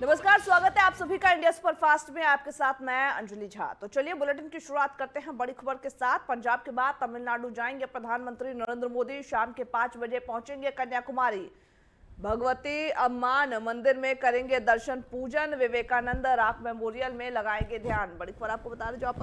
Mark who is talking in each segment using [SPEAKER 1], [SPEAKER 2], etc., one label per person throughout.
[SPEAKER 1] नमस्कार, स्वागत है आप सभी का इंडिया सुपरफास्ट में। आपके साथ मैं अंजलि झा। तो चलिए बुलेटिन की शुरुआत करते हैं बड़ी खबर के साथ। पंजाब के बाद तमिलनाडु जाएंगे प्रधानमंत्री नरेंद्र मोदी। शाम के 5 बजे पहुंचेंगे कन्याकुमारी। भगवती अम्मान मंदिर में करेंगे दर्शन पूजन। विवेकानंद राक मेमोरियल में लगाएंगे ध्यान। बड़ी खबर आपको बता दें, जो आप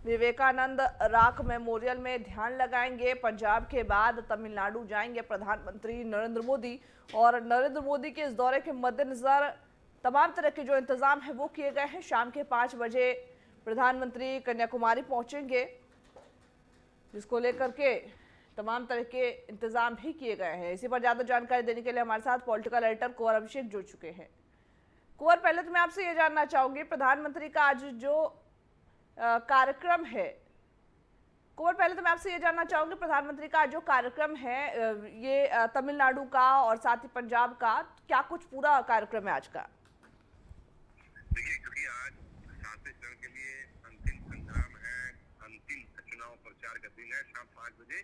[SPEAKER 1] विवेकानंद राक मेमोरियल में ध्यान लगाएंगे। पंजाब के बाद तमिलनाडु जाएंगे प्रधानमंत्री नरेंद्र मोदी, और नरेंद्र मोदी के इस दौरे के मद्देनजर तमाम तरह के जो इंतजाम है वो किए गए हैं। शाम के 5 बजे प्रधानमंत्री कन्याकुमारी पहुंचेंगे, जिसको लेकर के तमाम तरह के इंतजाम भी किए गए हैं। इसी पर ज्यादा जानकारी देने के लिए हमारे साथ पॉलिटिकल एडिटर कुंवर अभिषेक जुड़ चुके हैं। कुंवर, पहले तो मैं आपसे ये जानना चाहूंगी, प्रधानमंत्री का आज जो कार्यक्रम है, कुंवर पहले तो मैं आपसे ये जानना चाहूंगी, प्रधानमंत्री का जो कार्यक्रम है ये तमिलनाडु का और साथ ही पंजाब का, क्या कुछ पूरा कार्यक्रम है आज का?
[SPEAKER 2] देखिए, क्योंकि आज 7वें चरण के लिए अंतिम संग्राम है, अंतिम चुनाव प्रचार का दिन है। शाम 5 बजे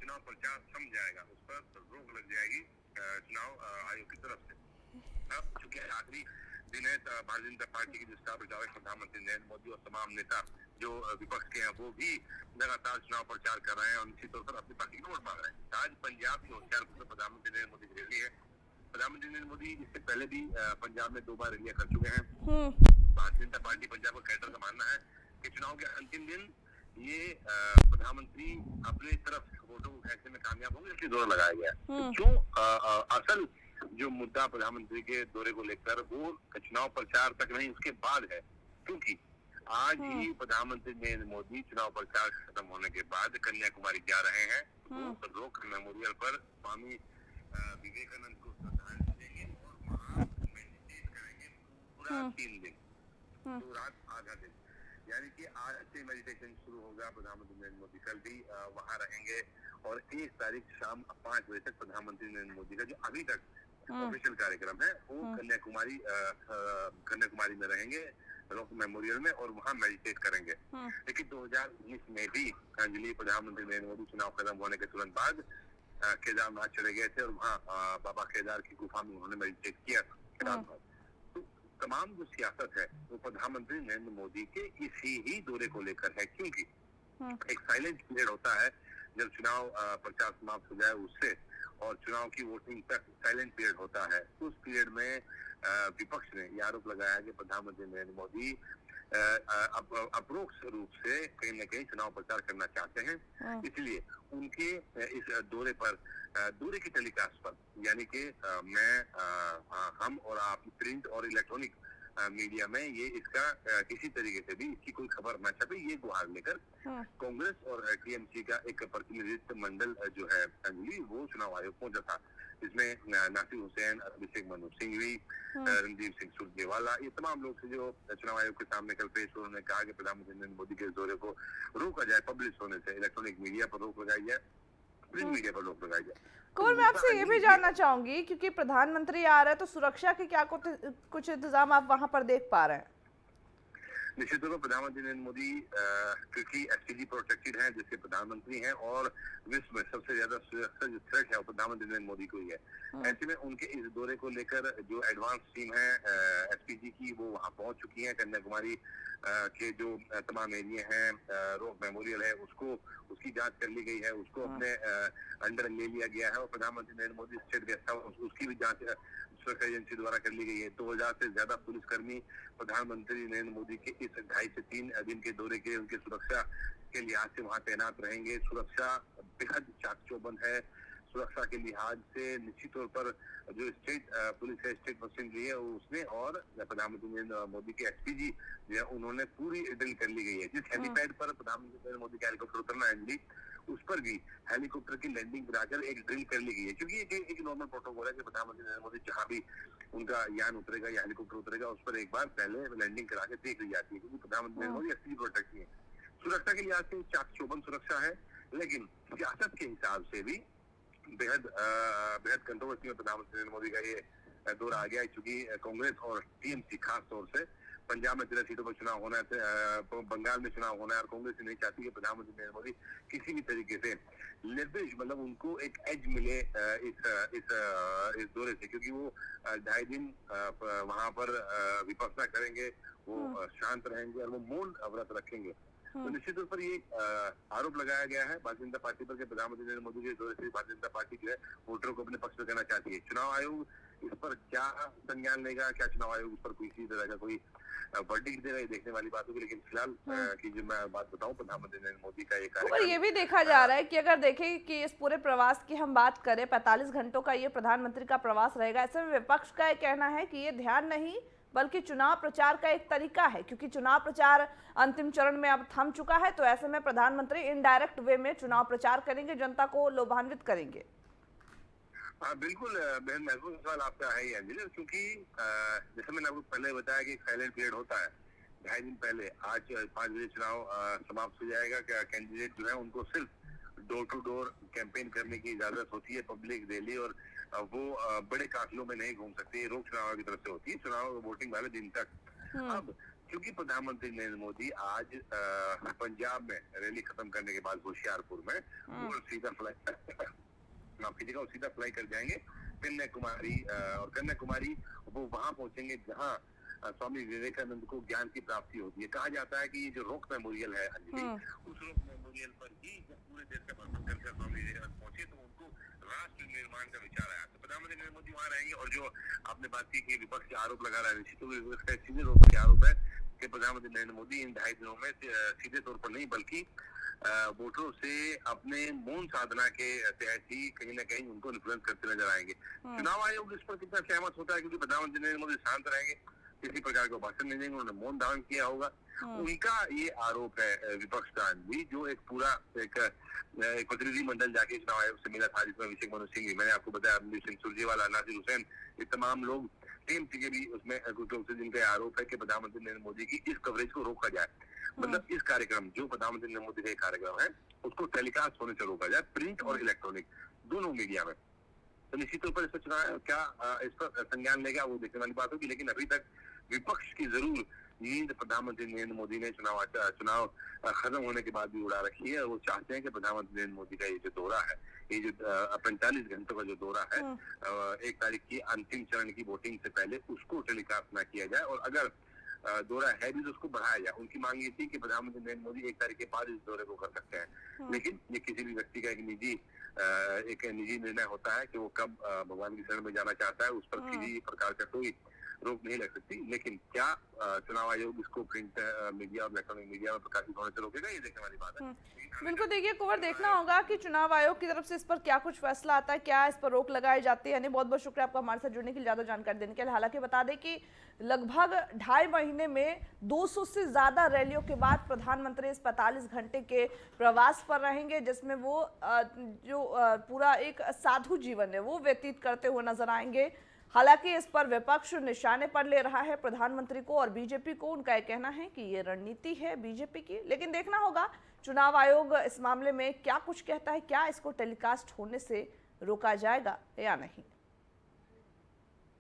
[SPEAKER 2] चुनाव प्रचार थम जाएगा, उस पर रोक लग जाएगी चुनाव आयोग की तरफ से। अब चूंकि आखिरी दिन है, भारतीय जनता पार्टी के जो स्टार प्रचारक प्रधानमंत्री नरेंद्र मोदी और तमाम नेता जो विपक्ष के हैं वो भी लगातार चुनाव प्रचार कर रहे हैं और निश्चित तौर पर अपनी पार्टी को वोट मांग रहे हैं। आज पंजाब की होशियारपुर में प्रधानमंत्री नरेंद्र मोदी की रैली है। प्रधानमंत्री नरेंद्र मोदी इससे पहले भी पंजाब में 2 बार रैलियां कर चुके हैं। भारतीय जनता पार्टी पंजाब का कैडर का मानना है कि चुनाव के अंतिम दिन ये प्रधानमंत्री अपनी तरफ वोटों को खेचने में कामयाब होंगे, इसलिए दौरा लगाया गया है। क्यों असल जो मुद्दा प्रधानमंत्री के दौरे को लेकर वो चुनाव प्रचार तक नहीं, उसके बाद है। क्योंकि आज ही प्रधानमंत्री नरेंद्र मोदी चुनाव प्रचार खत्म होने के बाद कन्याकुमारी जा रहे हैं। वो रोक मेमोरियल पर स्वामी विवेकानंद को श्रद्धांजलि देंगे और वहाँ मेडिटेट करेंगे पूरा 3 दिन, 2 रात आधा दिन। यानी कि आज से मेडिटेशन शुरू होगा। प्रधानमंत्री नरेंद्र मोदी कल भी वहाँ रहेंगे और 1 तारीख शाम 5 बजे तक प्रधानमंत्री नरेंद्र मोदी का जो अभी तक ऑफिशियल कार्यक्रम है वो कन्याकुमारी में रहेंगे, रॉक मेमोरियल में, और वहाँ मेडिटेट करेंगे। लेकिन 2019 में भी अंजलि प्रधानमंत्री नरेंद्र मोदी चुनाव खत्म होने के तुरंत बाद केदारनाथ चले गए थे और वहाँ बाबा केदार की गुफा में उन्होंने मेडिटेट किया था केदारनाथ। तो तमाम जो सियासत है वो प्रधानमंत्री नरेंद्र मोदी के इसी ही दौरे को लेकर है। क्योंकि एक साइलेंट पीरियड होता है जब चुनाव प्रचार समाप्त हो जाए उससे, और चुनाव की वोटिंग तक साइलेंट पीरियड होता है। उस पीरियड में विपक्ष ने यह आरोप लगाया कि प्रधानमंत्री नरेंद्र मोदी अपरोक्ष रूप से कहीं न कहीं चुनाव प्रचार करना चाहते हैं। इसलिए उनके इस दौरे पर दौरे की टेलीकास्ट पर, यानी कि हम और आप प्रिंट और इलेक्ट्रॉनिक मीडिया में ये इसका किसी तरीके से भी इसकी कोई खबर न छपे, ये गुहार लेकर कांग्रेस और टीएमसी का एक प्रतिनिधित्व मंडल जो है अंजलि, वो चुनाव आयोग पहुंचा था। इसमें नासिर हुसैन, अभिषेक मनु सिंघवी, रणदीप सिंह सुरजेवाला, ये तमाम लोग थे जो चुनाव आयोग के सामने कल पेश हुए। उन्होंने कहा कि प्रधानमंत्री नरेंद्र मोदी के दौरे को रोका जाए, पब्लिश होने से इलेक्ट्रॉनिक मीडिया पर रोक लगाई जाए, प्रिंट मीडिया पर रोक लगाई जाए।
[SPEAKER 1] कुंवर, मैं आपसे ये भी जानना चाहूंगी, क्योंकि प्रधानमंत्री आ रहे हैं तो सुरक्षा के क्या कुछ इंतजाम आप वहां पर देख पा रहे हैं?
[SPEAKER 2] निश्चित तौर पर प्रधानमंत्री नरेंद्र मोदी क्योंकि एसपीजी प्रोटेक्टेड हैं, जिसके प्रधानमंत्री हैं, और विश्व में सबसे ज्यादा सुरक्षा जो थ्रेट है वो प्रधानमंत्री नरेंद्र मोदी को ही है। ऐसे में उनके इस दौरे को लेकर जो एडवांस टीम है एसपीजी की, वो वहां पहुंच चुकी है। कन्याकुमारी के जो तमाम एरिया हैं, रॉक मेमोरियल है, उसकी जांच कर ली गई है, उसको अपने अंडर ले लिया गया है। और प्रधानमंत्री Narendra Modi state guest house, उसकी भी जांच सुरक्षा एजेंसी द्वारा कर ली गई है। 2000 से ज्यादा पुलिसकर्मी प्रधानमंत्री नरेंद्र मोदी के इस 2.5 से 3 दिन के दौरे के उनके सुरक्षा के लिहाज से वहां तैनात रहेंगे। सुरक्षा बेहद चाक चौबंद है। सुरक्षा के लिहाज से निश्चित तौर पर जो स्टेट पुलिस है, स्टेट मशीनरी है, उसने और प्रधानमंत्री नरेंद्र मोदी के एसपीजी जो है उन्होंने पूरी ड्रिल कर ली गई है। जिस हेलीपैड पर प्रधानमंत्री नरेंद्र मोदी का हेलीकॉप्टर उतरना है अंजलि, उस पर भी हेलीकॉप्टर की लैंडिंग कराकर एक ड्रिल कर ली गई है। क्योंकि एक नॉर्मल प्रोटोकॉल है कि प्रधानमंत्री नरेंद्र मोदी जहाँ भी उनका यान उतरेगा या हेलीकॉप्टर उतरेगा, उस पर एक बार पहले लैंडिंग करा के देख ली जाती है। क्योंकि प्रधानमंत्री नरेंद्र मोदी एसपीजी प्रोटेक्ट है। सुरक्षा के लिहाज से चाक चौबंद सुरक्षा है, लेकिन सियासत के हिसाब से भी बेहद कंट्रोवर्सी में प्रधानमंत्री नरेंद्र मोदी का ये दौरा आ गया है। चूंकि कांग्रेस और टीएमसी खास तौर से पंजाब में 13 सीटों पर चुनाव होना है, बंगाल में चुनाव होना है, और कांग्रेस नहीं चाहती कि प्रधानमंत्री नरेंद्र मोदी किसी भी तरीके से लेवरेज, मतलब उनको एक एज मिले इस दौरे से, क्योंकि वो 2.5 दिन वहां पर विपक्षना करेंगे, वो शांत रहेंगे और वो मौन व्रत रखेंगे। तो निश्चित तौर पर ये आरोप लगाया गया है भारतीय जनता पार्टी पर कि प्रधानमंत्री नरेंद्र मोदी के दौरे से भारतीय जनता पार्टी जो है वोटरों को अपने पक्ष में करना चाहती है। चुनाव आयोग इस पर क्या संज्ञान लेगा, क्या चुनाव आयोग इस पर किसी तरह का कोई वर्डिक्ट देगा, ये देखने वाली बात होगी। लेकिन फिलहाल की जो मैं बात बताऊं, प्रधानमंत्री नरेंद्र मोदी का ये
[SPEAKER 1] और ये भी देखा जा रहा है कि अगर देखें कि इस पूरे प्रवास की हम बात करें, 45 घंटों का ये प्रधानमंत्री का प्रवास रहेगा। ऐसे में विपक्ष का ये कहना है कि ये ध्यान नहीं बल्कि चुनाव प्रचार का एक तरीका है, क्योंकि चुनाव प्रचार अंतिम चरण में अब थम चुका है। तो ऐसे में प्रधानमंत्री इनडायरेक्ट वे में चुनाव प्रचार करेंगे, जनता को लोभान्वित करेंगे।
[SPEAKER 2] हाँ बिल्कुल, बेहद महत्वपूर्ण सवाल आपका है ये अंजलि, क्योंकि जैसे मैंने आपको पहले बताया कि साइलेंट पीरियड होता है 2.5 दिन पहले। आज 5 बजे चुनाव समाप्त हो जाएगा। क्या कैंडिडेट जो है उनको सिर्फ डोर टू डोर कैंपेन करने की इजाजत होती है, पब्लिक रैली, और वो बड़े काफिलों में नहीं घूम सकते। रोक चुनाव की तरफ से होती है, चुनाव वोटिंग वाले दिन तक। अब क्योंकि प्रधानमंत्री नरेंद्र मोदी आज पंजाब में रैली खत्म करने के बाद होशियारपुर में वो सीधा फ्लाई कर जाएंगे कन्याकुमारी, और कन्याकुमारी वो वहां पहुंचेंगे जहां स्वामी विवेकानंद को ज्ञान की प्राप्ति होती है। कहा जाता है कि ये जो रोक मेमोरियल है अंजलि, उस रोक मेमोरियल पर ही जब पूरे देश का भ्रमण कर स्वामी विवेकानंद पहुंचे तो उनको राष्ट्र निर्माण का विचार आया। तो प्रधानमंत्री नरेंद्र मोदी वहां रहेंगे। और जो आपने बात की कि विपक्ष आरोप लगा रहा है, निश्चित रूप से विपक्ष का सीधे तौर पर आरोप है कि प्रधानमंत्री नरेंद्र मोदी इन 2.5 दिनों में सीधे तौर पर नहीं बल्कि वोटरों से अपने मौन साधना के तहत ही कहीं ना कहीं उनको इन्फ्लुएंस करते नजर आएंगे। चुनाव आयोग इस पर कितना सहमत होता है, क्योंकि प्रधानमंत्री नरेंद्र मोदी शांत रहेंगे, किसी प्रकार का भाषण नहीं देंगे, उन्होंने मौन धारण किया होगा। उनका ये आरोप है विपक्ष का भी, जो एक पूरा एक प्रतिनिधि मंडल जाके चुनाव आयोग से मिला था, जिसमें अभिषेक मनु सिंह, मैंने आपको बताया, अमरीश सिंह सुरजेवाला, नासिर हुसैन, ये तमाम लोग टीएमसी के भी उसमें कुछ लोग से जिनका आरोप है कि प्रधानमंत्री नरेंद्र मोदी की इस कवरेज को रोका जाए। मतलब इस कार्यक्रम, जो प्रधानमंत्री नरेंद्र मोदी का कार्यक्रम है, उसको टेलीकास्ट होने से रोका जाए, प्रिंट और इलेक्ट्रॉनिक दोनों मीडिया में। तो निश्चित तौर पर इस पर चुनाव क्या इस पर संज्ञान लेगा, वो देखने वाली बात होगी। लेकिन अभी तक विपक्ष की जरूर नींद प्रधानमंत्री नरेंद्र मोदी ने चुनाव खत्म होने के बाद भी उड़ा रखी है। वो चाहते हैं कि प्रधानमंत्री नरेंद्र मोदी का ये जो दौरा है, ये जो 45 घंटों का जो दौरा है, 1 तारीख की अंतिम चरण की वोटिंग से पहले उसको टेलीकास्ट न किया जाए, और अगर दौरा है भी तो उसको बढ़ाया जाए। उनकी मांग ये थी कि प्रधानमंत्री नरेंद्र मोदी 1 तारीख के बाद इस दौरे को कर सकते हैं, लेकिन ये किसी भी व्यक्ति का एक निजी निर्णय होता है कि वो कब भगवान की शरण में जाना चाहता है। उस पर किसी प्रकार का कोई रोक नहीं लग सकती। लेकिन क्या चुनाव आयोग इसको प्रिंट मीडिया और इलेक्ट्रॉनिक मीडिया में प्रकाशित होने से रोकेगा, ये देखने वाली बात है।
[SPEAKER 1] बिल्कुल, देखिए कुंवर, देखना होगा कि चुनाव आयोग की तरफ से इस पर क्या कुछ फैसला आता है, क्या इस पर रोक लगाई जाती है। यानी बहुत बहुत शुक्रिया आपका हमारे साथ जुड़ने के लिए, ज्यादा जानकारी देने के लिए। हालांकि बता दें कि लगभग 2.5 महीने में 200 से ज्यादा रैलियों के बाद प्रधानमंत्री इस 45 घंटे के प्रवास पर रहेंगे, जिसमें वो जो पूरा एक साधु जीवन है वो व्यतीत करते हुए नजर आएंगे। हालांकि इस पर विपक्ष निशाने पर ले रहा है प्रधानमंत्री को और बीजेपी को। उनका यह कहना है कि ये रणनीति है बीजेपी की। लेकिन देखना होगा चुनाव आयोग इस मामले में क्या कुछ कहता है, क्या इसको टेलीकास्ट होने से रोका जाएगा या नहीं।